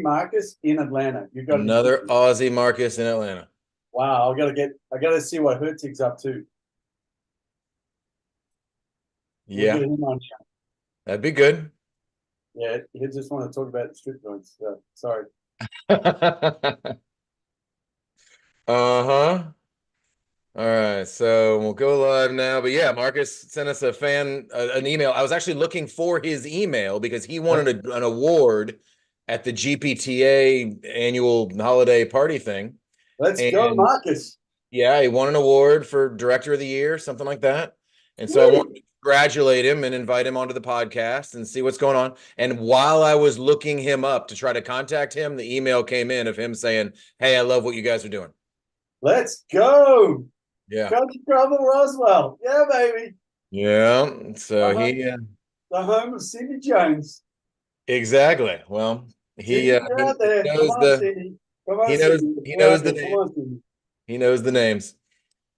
Marcus in Atlanta. You got to be Another kidding. Aussie Marcus in Atlanta. Wow, I gotta see what Hertig's up to. We'll get Yeah, him on. that'd be good. Yeah, he just want to talk about the strip joints. So, sorry. Uh-huh. All right, so we'll go live now. But yeah, Marcus sent us an email. I was actually looking for his email because he wanted an award at the GPTA annual holiday party thing. Let's go, And Marcus. yeah, he won an award for Director of the Year, something like that. And so I Sweet. wanted to congratulate him and invite him onto the podcast and see what's going on. And while I was looking him up to try to contact him, the email came in of him saying, "Hey, I love what you guys are doing." Let's go. Yeah. Country Club Roswell. Yeah, baby. Yeah. The So home, the home of Cindy Jones. exactly. Well, Cindy, you're out he there. Come knows on, Cindy. Come on, Cindy. he We're knows out the there. Come name. on, Cindy. He knows the names.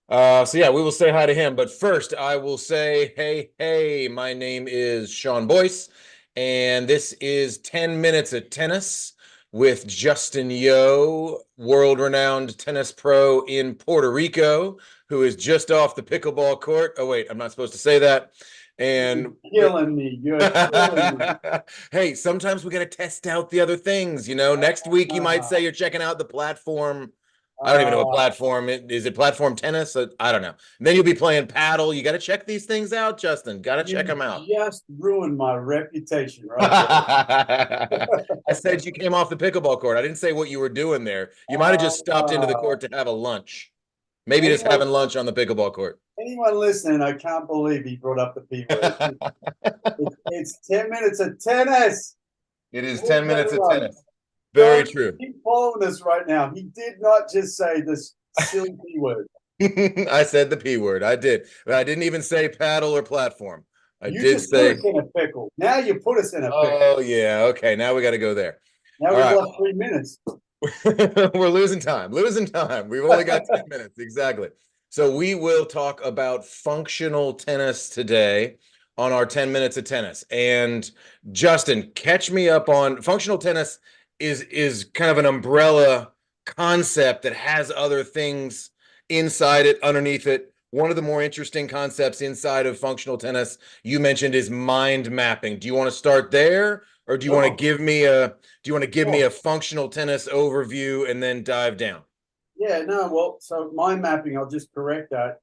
So yeah, we will say hi to him. But first, I will say, hey, my name is Shaun Boyce, and this is 10 Minutes of Tennis with Justin Yeo, world-renowned tennis pro in Puerto Rico, who is just off the pickleball court. Oh, wait, I'm not supposed to say that. You're And killing me. You're killing me. hey, sometimes we got to test out the other things. Next week you might Uh, say you're checking out the platform. I don't even know what uh, platform is. It platform tennis? I don't know. And then you'll be playing paddle. You got to check these things out, Justin. Got to check you them out. just ruined my reputation right there. I said you came off the pickleball court. I didn't say what you were doing there. You might have just stopped into the Uh, court to have a lunch. Maybe just anyone, having lunch on the pickleball court. anyone listening, I can't believe he brought up the P word. It's 10 minutes of tennis. It is Please, 10 minutes of everyone, tennis. Very don't true. keep following us right now. He did not just say this silly P word. I said the P word. I did. But I didn't even say paddle or platform. I You did just put say, us in a pickle. Now you put us in a pickle. oh, yeah. Okay. Now we got to go there. Now All we've right. lost 3 minutes. We're losing time. Losing time. We've only got 10 minutes. Exactly. So we will talk about functional tennis today on our 10 minutes of tennis. And Justin, catch me up on functional tennis is kind of an umbrella concept that has other things inside it, underneath it. One of the more interesting concepts inside of functional tennis you mentioned is mind mapping. Do you want to start there, or do you want to Sure, give me a sure. functional tennis overview and then dive down? Yeah, no, well, so mind mapping, I'll just correct that.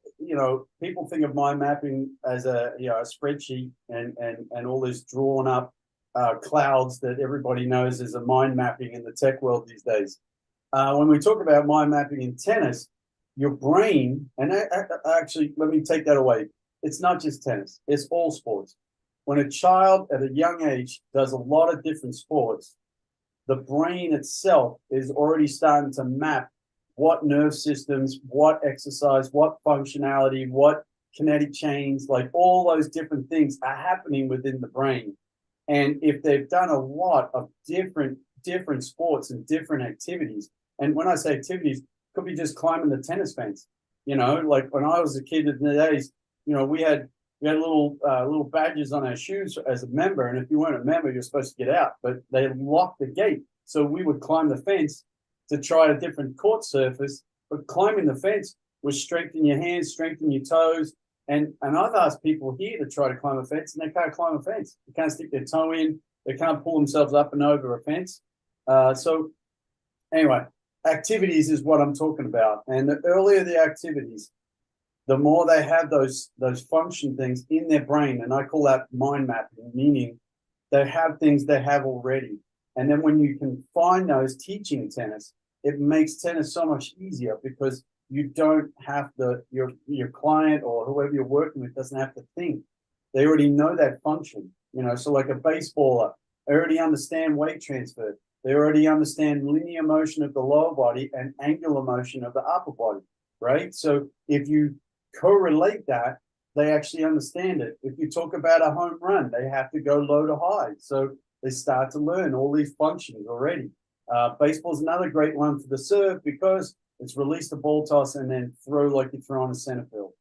People think of mind mapping as a spreadsheet and all this drawn up clouds that everybody knows is a mind mapping in the tech world these days. When we talk about mind mapping in tennis, your brain, and actually, let me take that away. It's not just tennis, it's all sports. When a child at a young age does a lot of different sports, the brain itself is already starting to map what nerve systems, what exercise, what functionality, what kinetic chains, like all those different things are happening within the brain. And if they've done a lot of different sports and different activities, and when I say activities, could be just climbing the tennis fence. Like when I was a kid in the days, we had little badges on our shoes as a member, and if you weren't a member, you're supposed to get out. But they locked the gate, so we would climb the fence to try a different court surface. But climbing the fence was strengthen your hands, strengthen your toes. And I've asked people here to try to climb a fence, and they can't climb a fence. They can't stick their toe in. They can't pull themselves up and over a fence. So anyway, activities is what I'm talking about. And the earlier the activities, the more they have those function things in their brain, and I call that mind mapping, meaning they have things they have already. And then when you can find those teaching tennis, it makes tennis so much easier because you don't have your client or whoever you're working with doesn't have to think. They already know that function. So like a baseballer, they already understand weight transfer. They already understand linear motion of the lower body and angular motion of the upper body, right? So if you correlate that, they actually understand it. If you talk about a home run, they have to go low to high. So they start to learn all these functions already. Baseball is another great one for the serve because it's release the ball toss and then throw like you throw on a center field.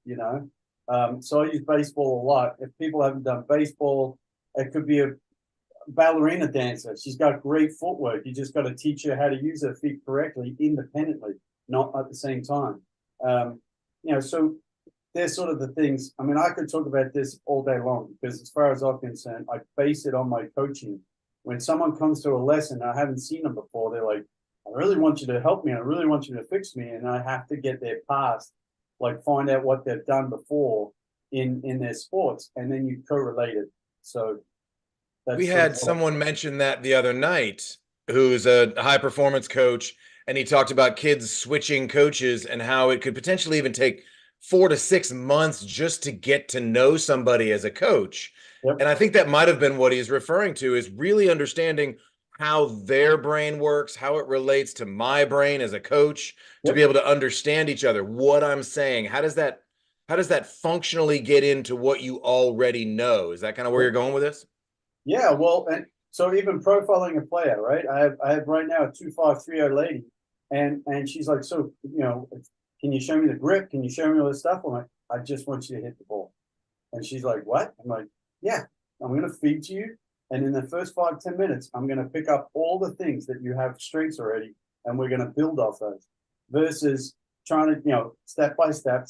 So I use baseball a lot. If people haven't done baseball, it could be ballerina dancer. She's got great footwork. You just got to teach her how to use her feet correctly, independently, not at the same time. So they're sort of the things. I mean, I could talk about this all day long because, as far as I'm concerned, I base it on my coaching. When someone comes to a lesson, I haven't seen them before. They're like, "I really want you to help me. I really want you to fix me," and I have to get their past, like find out what they've done before in their sports, and then you correlate it. So that's We had someone mention that the other night who's a high performance coach, and he talked about kids switching coaches and how it could potentially even take 4 to 6 months just to get to know somebody as a coach. Yep. And I think that might have been what he's referring to, is really understanding how their brain works, how it relates to my brain as a coach, to be able to understand each other, what I'm saying. How does that functionally get into what you already know? Is that kind of where you're going with this? Yeah, well, and so even profiling a player, right? I have right now a 2530 lady, and she's like, so can you show me the grip? Can you show me all this stuff? I'm like, I just want you to hit the ball. And she's like, what? I'm like, yeah, I'm gonna feed to you, and in the first 5-10 minutes, I'm gonna pick up all the things that you have strengths already, and we're gonna build off those. Versus trying to, step by step,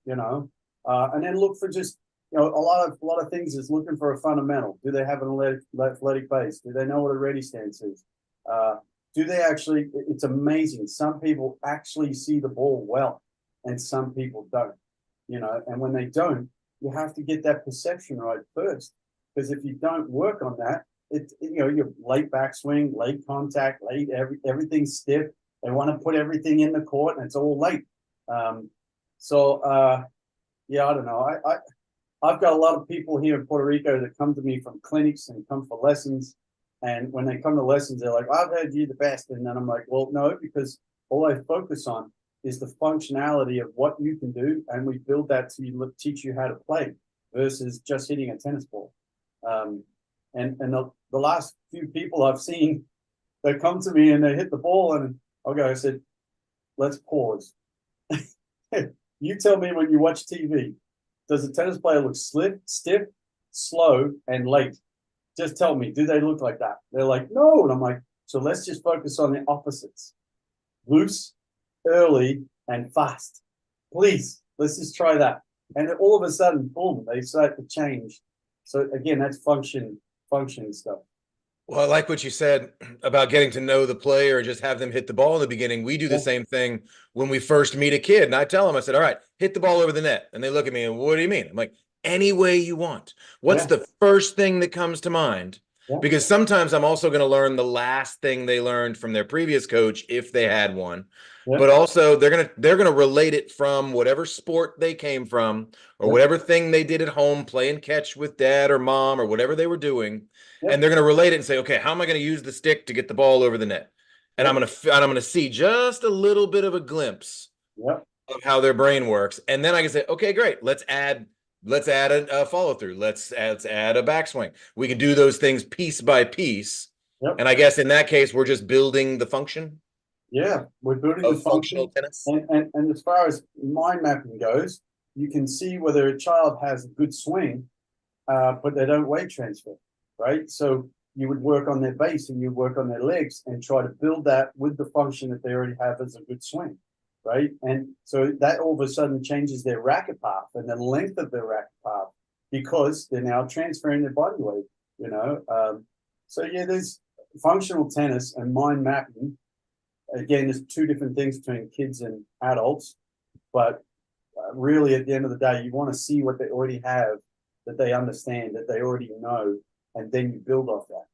and then look for just a lot of things is looking for a fundamental. Do they have an athletic base? Do they know what a ready stance is? Do they actually? It's amazing. Some people actually see the ball well, and some people don't. And when they don't, you have to get that perception right first. Because if you don't work on that, you're late backswing, late contact, late everything's stiff. They want to put everything in the court, and it's all late. Yeah, I don't know. I've got a lot of people here in Puerto Rico that come to me from clinics and come for lessons. And when they come to lessons, they're like, I've heard you the best. And then I'm like, well, no, because all I focus on is the functionality of what you can do. And we build that to teach you how to play versus just hitting a tennis ball. And the last few people I've seen, they come to me and they hit the ball and I said, let's pause. You tell me when you watch TV, does a tennis player look stiff, slow, and late? Just tell me, do they look like that? They're like, no. And I'm like, so let's just focus on the opposites. Loose, early, and fast. Please, let's just try that. And all of a sudden, boom, they start to change. So again, that's functioning stuff. Well, I like what you said about getting to know the player and just have them hit the ball in the beginning. We do the same thing when we first meet a kid. And I tell them, I said, all right, hit the ball over the net. And they look at me and, what do you mean? I'm like, any way you want. What's the first thing that comes to mind? Because sometimes I'm also going to learn the last thing they learned from their previous coach, if they had one. But also they're gonna relate it from whatever sport they came from or whatever thing they did at home, playing catch with dad or mom or whatever they were doing. And they're gonna relate it and say, okay, how am I gonna use the stick to get the ball over the net? And I'm gonna see just a little bit of a glimpse of how their brain works. And then I can say, okay, great, let's add a follow through. Let's add a backswing. We can do those things piece by piece. And I guess in that case, we're just building the function. Yeah, we're building the functional tennis. And as far as mind mapping goes, you can see whether a child has a good swing, but they don't weight transfer, right? So you would work on their base and you work on their legs and try to build that with the function that they already have as a good swing, right? And so that all of a sudden changes their racket path and the length of their racket path because they're now transferring their body weight, So yeah, there's functional tennis and mind mapping. Again, there's two different things between kids and adults, but really at the end of the day, you want to see what they already have, that they understand, that they already know, and then you build off that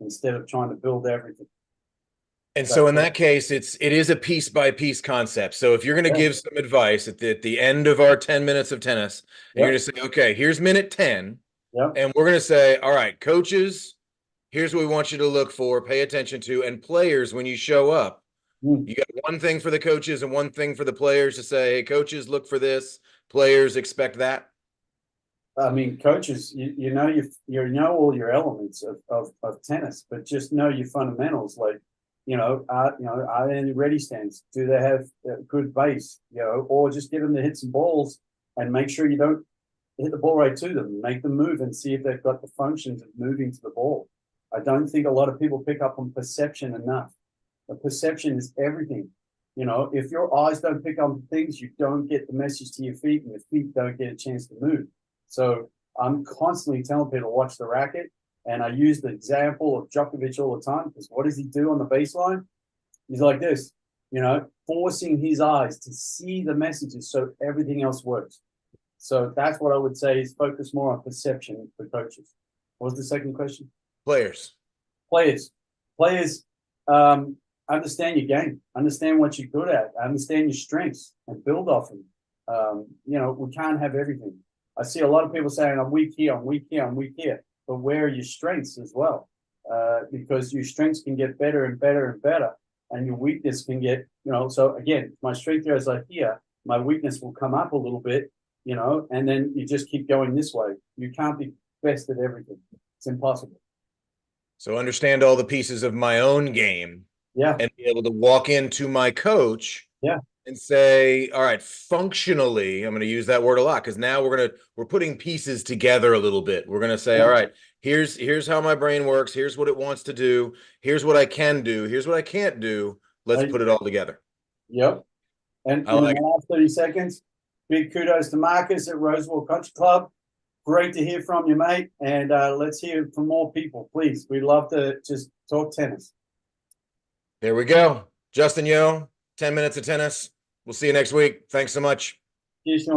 instead of trying to build everything. And so in that case, it is a piece by piece concept. So if you're going to give some advice at the end of our 10 minutes of tennis, and you're going to say, okay, here's minute 10, and we're going to say, all right, coaches, here's what we want you to look for, pay attention to, and players, when you show up, you got one thing for the coaches and one thing for the players to say, hey, coaches, look for this. Players expect that. I mean, coaches, you know all your elements of tennis, but just know your fundamentals. Like, are there any ready stands? Do they have a good base? Or just get them to hit some balls and make sure you don't hit the ball right to them. Make them move and see if they've got the functions of moving to the ball. I don't think a lot of people pick up on perception enough. The perception is everything. You know, if your eyes don't pick up things, you don't get the message to your feet, and your feet don't get a chance to move. So I'm constantly telling people to watch the racket. And I use the example of Djokovic all the time, because what does he do on the baseline? He's like this, you know, forcing his eyes to see the messages so everything else works. So that's what I would say is focus more on perception for coaches. What was the second question? Players. Players, understand your game, understand what you're good at, understand your strengths, and build off them. You know, we can't have everything. I see a lot of people saying, I'm weak here, I'm weak here, I'm weak here. But where are your strengths as well? Because your strengths can get better and better and better, and your weakness can get, you know, so again, my strength there is like here, my weakness will come up a little bit, you know, and then you just keep going this way. You can't be best at everything. It's impossible. So understand all the pieces of my own game. Yeah. And be able to walk into my coach. Yeah. And say, all right, functionally, I'm going to use that word a lot, because now we're putting pieces together a little bit. We're going to say, all right, here's how my brain works. Here's what it wants to do. Here's what I can do. Here's what I can't do. Let's put it all together. Yep. And in the last 30 seconds, big kudos to Marcus at Roosevelt Country Club. Great to hear from you, mate. And let's hear from more people, please. We'd love to just talk tennis. There we go. Justin Yeo, 10 minutes of tennis. We'll see you next week. Thanks so much. Cheers, Shaun.